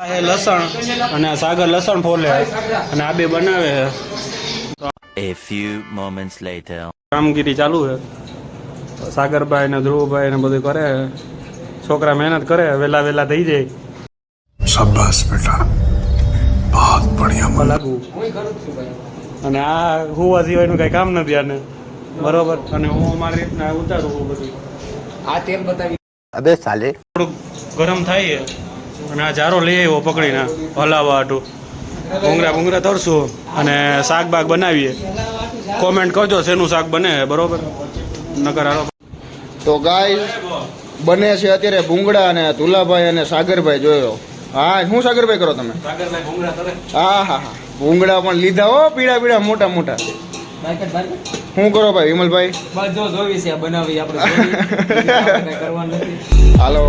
લસણ અને સાગર લસણ ફોલે અને આ બે બનાવે A few moments later. કામગીરી ચાલુ છે. સાગરભાઈ ને ધ્રુવભાઈ ને બધું કરે. છોકરા મહેનત કરે, વેલા વેલા થઈ જાય. શાબાશ બેટા, બહુત બઢિયા. લાગુ અને આ હુવા સિવાયનું કઈ કામ નથી આને, બરોબર. અને હું મારી રીતના ઉતારું બધું. આ તેલ બતાવી अबे साले. થોડુંક ગરમ થાય અને આ જારો લઈ આવ્યો પકડીને હલાવવા હાટું. ભૂંગળા તરશું અને શાક બાગ બનાવીએ. કોમેન્ટ કરજો શેનું શાક બને, બરોબર. નકર હાલો. તો ગાય બને છે અત્યારે ભૂંગળા અને ધુલાભાઈ અને સાગરભાઈ જોયો. હા, શું સાગરભાઈ કરો તમે? હા હા હા, ભૂંગળા પણ લીધા હો, પીળા પીળા મોટા મોટા. શું કરો ભાઈ વિમલભાઈ? હાલો.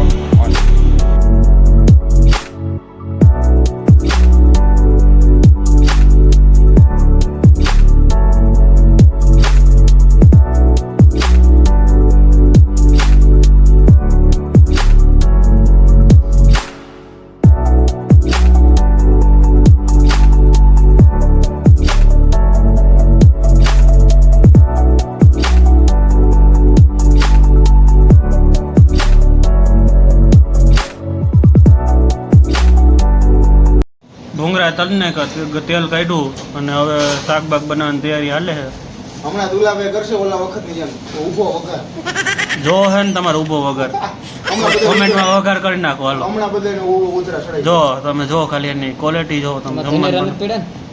ભૂંગળા તલને તેલ કાઢ્યું અને હવે શાક બાગ બનાવવાની તૈયારી હાલે છે. હમણાં દુલાભાઈ કરશે ઓલા વખતની જેમ ઊભો વગર. જો હે ને તમારે ઊભો વગર કોમેન્ટમાં વઘાર કરી નાખો. હાલો હમણાં બધાને ઉતરા ચડાઈ. જો તમે જો ખાલી એની ક્વોલિટી જો તમે જમવાનું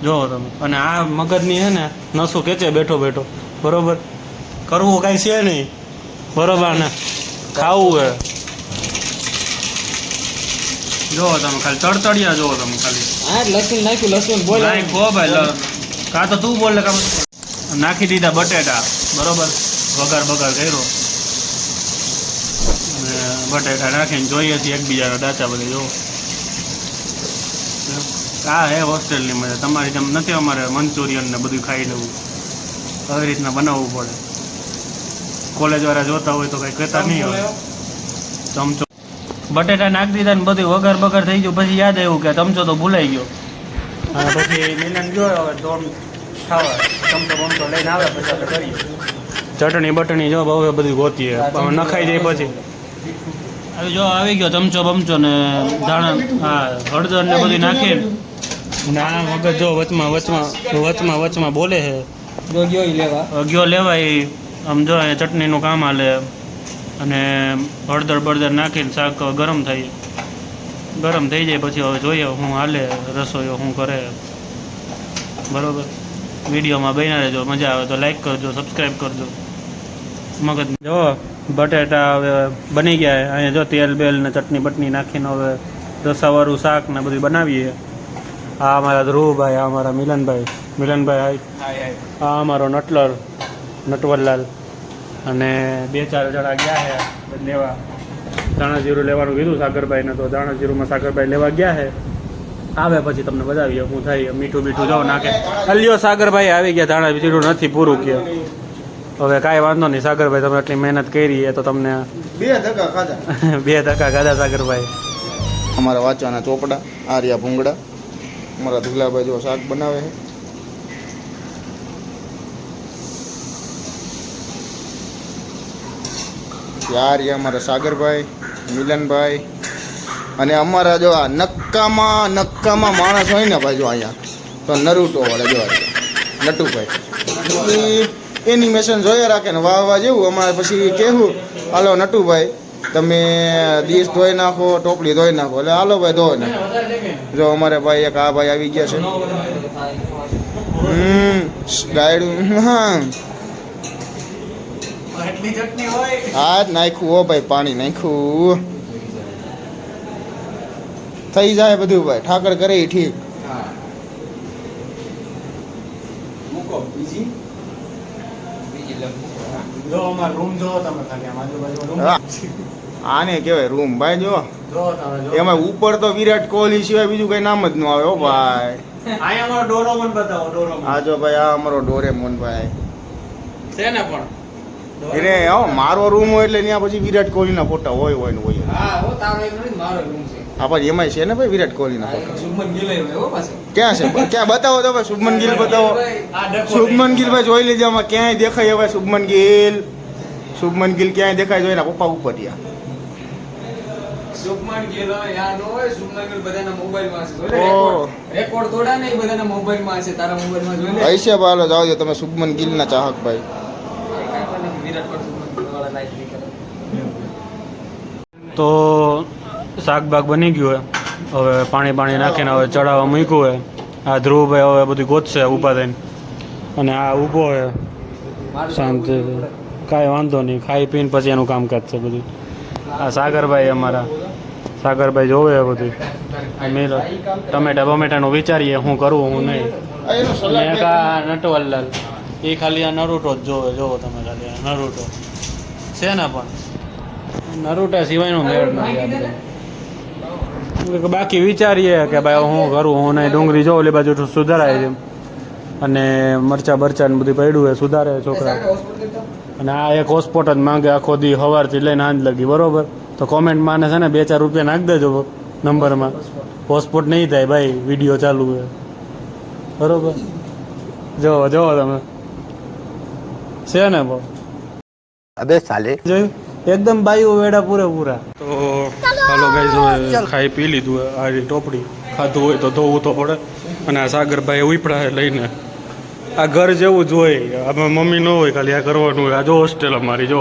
જો તમે. અને આ મગજની છે ને નસો ખેંચે બેઠો બેઠો, બરોબર. કરવું કાંઈ છે નહીં, બરોબર. ને ખાવું હે. જો તમે ખાલી તડતડિયા જો તમે ખાલી. હા, લસણ નાખ્યું, લસણ બોલ. નાખો ભાઈ, કાં તો તું બોલ કાં નાખી દીધા બટેટા, બરોબર. વઘાર કર્યો અને બટેટા નાખીને જોઈએ છીએ એકબીજાના દાચા બધી. જો આ હે હોસ્ટેલની મજા. તમારી જેમ નથી અમારે મંચુરિયન ને બધું ખાઈ લેવું, આવી રીતના બનાવવું પડે. કોલેજવાળા જોતા હોય તો કંઈ કહેતા નહીં હોય. ચમચો બટેટા નાખી દીધા ને બધું વઘાર થઈ ગયું. પછી યાદ આવ્યું કે ચમચો તો ભૂલાઈ ગયો. અને પછી મિલન ગયો હવે તો ખાવા ચમચો બમચો લઈને આવે પછી આપણે કરીએ. ચટણી બટણી જો હવે બધું ગોતીએ, નખાઈ જાય પછી. હવે જો આવી ગયો ચમચો બમચો ને ધાણા, હા, હળદર ને બધું નાખીને. અને આ મગજ જો વચમાં બોલે છે. ગયો લેવા એ આમ જો ચટણીનું કામ હાલે. અને હળદર બળદર નાખીને શાક ગરમ થઈ જાય પછી હવે જોઈએ હું હાલે રસોઈઓ શું કરે, બરોબર. વિડીયોમાં બન્યા રહેજો, મજા આવે તો લાઈક કરજો, સબસ્ક્રાઈબ કરજો. મગજ જો બટેટા હવે બની ગયા. અહીંયા જો તેલ બેલ ને ચટણી બટણી નાખીને હવે રસાવાળું શાક ને બધું બનાવીએ. આ અમારા ધ્રુવભાઈ, આ અમારા મિલનભાઈ, આ અમારો નટવરલાલ. અને 2-4 જણા ગયા છે લેવા. દાણા જીરું લેવાનું કીધું સાગરભાઈને, તો દાણા જીરુંમાં સાગરભાઈ લેવા ગયા છે. આવે પછી તમને બતાવીએ હું થાય. મીઠું જો નાખે. અલ્યો સાગરભાઈ આવી ગયા, દાણા જીરું નથી પૂરું કે. હવે કાંઈ વાંધો નહીં સાગરભાઈ, તમે એટલી મહેનત કરી એ તો તમને 2 ધક્કા ખાધા. 2 ધક્કા ખાધા સાગરભાઈ. અમારા વાંચવાના ચોપડા, આર્યા ભૂંગળા. અમારા ધુલાભાઈ જો શાક બનાવે છે. યાર એ અમારા સાગરભાઈ, મિલનભાઈ અને અમારા જો આ નક્કામાં માણસ હોય ને ભાઈ, જો અહીંયા તો નરુટો વાળા જો નટુભાઈ એનિમેશન જોયા રાખે ને વાહ જેવું. અમારે પછી કહેવું હાલો નટુભાઈ તમે ડીશ ધોઈ નાખો, ટોપલી ધોઈ નાખો. એટલે હાલો ભાઈ ધોઈ નાખો. જો અમારે ભાઈ એક આ ભાઈ આવી ગયા છે. ગાયડું હા જ નાખ્યું હો ભાઈ, પાણી નાખ્યું. થઈ જાય બધું ભાઈ, ઠાકર કરે ઠીક. આને કેવાય રૂમ ભાઈ. જો એમાં ઉપર તો વિરાટ કોહલી સિવાય બીજું કઈ નામ જ ન આવે હો ભાઈ. આ જો ભાઈ, આ અમારો ડોરેમોન ભાઈ છે ને. પણ એને મારો રૂમ હોય એટલે ત્યાં પછી વિરાટ કોહલીના ફોટા હોય ને હોય. હા, તારો એક નથી, મારો રૂમ છે. આ પણ એમાંય છે ને ભાઈ વિરાટ કોહલીના ફોટા શુભમન ગિલ આવ્યો હો પાછો. ક્યાં છે ક્યાં બતાવો તો ભાઈ શુભમન ગિલ બતાવો શુભમન ગિલ ભાઈ જોઈ લેજો આમાં ક્યાંય દેખાય હવે શુભમન ગિલ ક્યાંય દેખાય જોઈ એના પપ્પા ઉપર રહ્યા શુભમન ગિલ યાર નો હોય શુભમન ગિલ બધાના મોબાઈલમાં છે. ઓહ. રેકોર્ડ તોડા ને એ બધાના મોબાઈલમાં છે. તારા મોબાઈલમાં જોઈ લે. પૈસે પાલો જાઓ છો તમે શુભમન ગિલના ચાહક ભાઈ કાંઈ પણ નથી. વિરાટ કોહલી શુભમન ગિલ વાળા લાઈક નહીં કરે. તો શાક બાગ બની ગયું હોય હવે પાણી નાખીને હવે ચડાવવા મૂક્યું હોય આ ધ્રુવભાઈ હવે બધું ગોતશે ઊભા થઈને અને આ ઊભો હોય શાંતિ કાંઈ વાંધો નહીં ખાઈ પીને પછી એનું કામકાજ છે બધું આ સાગરભાઈ અમારા સાગરભાઈ જોવે બધું અમે ટમેટાનું વિચારીએ શું કરવું હું નહીં આ એનો સલાડ એક આ નટવરલાલ એ ખાલી આ નરૂટો જ જોવો તમે ખાલી આ નરૂટો છે ને પણ નરૂટા સિવાયનો મેળ નથી આ બધા. બાકી વિચારીએ કે ભાઈ હું કરું હું નહીં ડુંગળી જોઉં એટલે બાજુ સુધારાય છે અને મરચા બરચા ને બધું પડ્યું હોય સુધારે છોકરા અને આ એક હોસ્પોટ જ માંગે આખો દી સવારથી લઈને આંજ લગી બરોબર તો કોમેન્ટમાં ને છે ને 2-4 રૂપિયા નાખી દેજો નંબરમાં હોસ્પોટ નહીં થાય ભાઈ વિડીયો ચાલુ હોય બરોબર જોવો તમે છે ને બહુ अबे साले જોયું એકદમ બાયું વેડા પૂરેપૂરા તો હાલો ગાઈઝ હવે ખાઈ પી લીધું આ ટોપડી ખાધું હોય તો ધોવું તો પડે અને આ સાગરભાઈ ઉપડા લઈને આ ઘર જેવું જ હોય આમાં મમ્મી ન હોય ખાલી આ કરવાનું હોય આ જો હોસ્ટેલ અમારી જો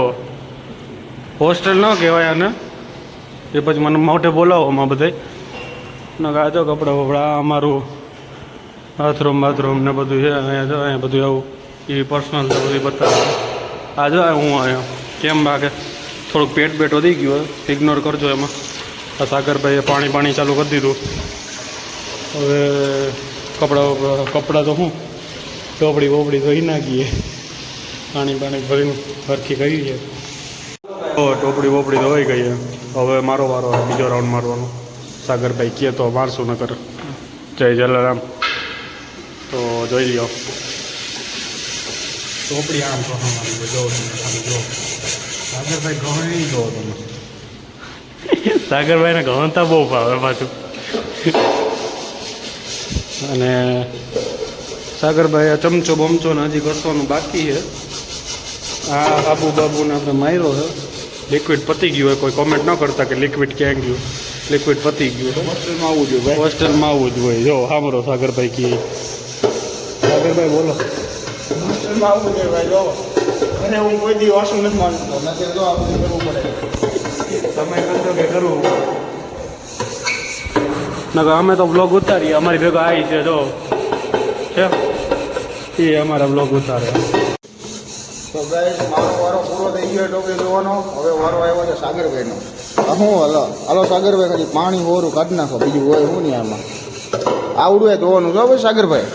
હોસ્ટેલ ન કહેવાય આને એ પછી મને મોઢે બોલાવો આમાં બધાય ને આ જો કપડાં બપડા આ અમારું બાથરૂમ ને બધું છે અહીંયા જો અહીંયા બધું આવું એ પર્સનલ તો બધું બતાવે આ જો હું અહીંયા કેમ બાકે થોડુંક પેટ વધી ગયું હોય ઇગ્નોર કરજો એમાં આ સાગરભાઈએ પાણી ચાલુ કરી દીધું હવે કપડાં તો શું ટોપડી બોપડી ધોઈ નાખીએ પાણી ભરીને સરખી કરી છે ટોપડી બોપડી ધોઈ ગઈ હવે મારો વારો બીજો રાઉન્ડ મારવાનો સાગરભાઈ કહે તો મારશું ન કર જય જલારામ તો જોઈ લ્યો ટોપડી આમ તો મારી જો સાગરભાઈ ઘઉં નહીં જોવો તમે સાગરભાઈને ઘઉંતા બહુ ભાવે પાછું અને સાગરભાઈ આ ચમચો બમચો ને હજી ઘસવાનું બાકી છે આ બાબુને આપણે માર્યો છે લિક્વિડ પતી ગયું હોય કોઈ કોમેન્ટ ન કરતા કે લિક્વિડ ક્યાં ગયું લિક્વિડ પતી ગયું હોસ્ટેલમાં આવવું જોઈએ હોસ્ટેલમાં આવવું જ હોય જો સાંભળો સાગરભાઈ કહે સાગરભાઈ બોલો હોસ્ટેલમાં આવવું જોઈએ ભાઈ જો અને હું કોઈ દી વાસું નથી માનતો નથી તો આ બધું કરવું પડે તમે કરજો કે કરવું ના અમે તો બ્લોગ ઉતારીએ અમારી ભેગો આવી છે જો છે એ અમારા બ્લોગ ઉતારે તો ગાઈસ મારો વારો પૂરો થઈ ગયો ટોપી ધોવાનો હવે વારો આવ્યો છે સાગરભાઈનો હું હાલો સાગરભાઈ ખાલી પાણી હોરું કાઢી નાખો બીજું હોય શું નહીં આમાં આવડું એ ધોવાનું જો ભાઈ સાગરભાઈ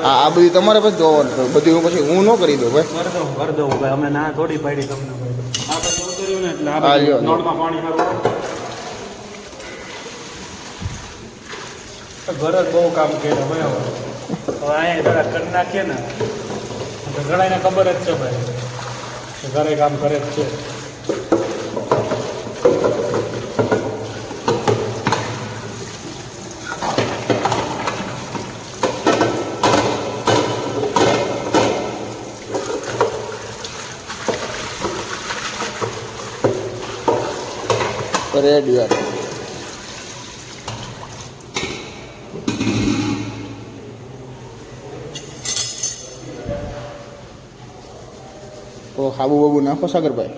આ બધું તમારે પછી ધોવાનું બધું પછી હું ન કરી દઉં ભાઈ ભર દઉં ભાઈ અમે ના થોડી પાડી તમને આ પછી ઉતર્યું ને એટલે હા, લ્યો. નોટમાં પાણી મારવું ઘર જ બહુ કામ કર્યા ભાઈ હવે અહીંયા જરા કરી નાખીએ ને તો ઘણાને ખબર જ છે ભાઈ કે ઘરે કામ કરે જ છે રેડી યાર તો હાબુ બાબુ નાખો સાગરભાઈ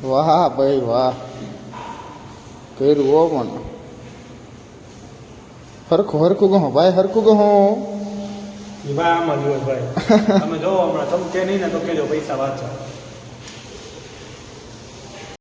વાહ ભાઈ વાહ કર્યું હો પણ હરખું કહો ભાઈ હરખું કહો ભાઈ આમ જ હોય ભાઈ તમે જોવો હમણાં ચમકે નહીં ને તો કેજો પૈસા વાંચો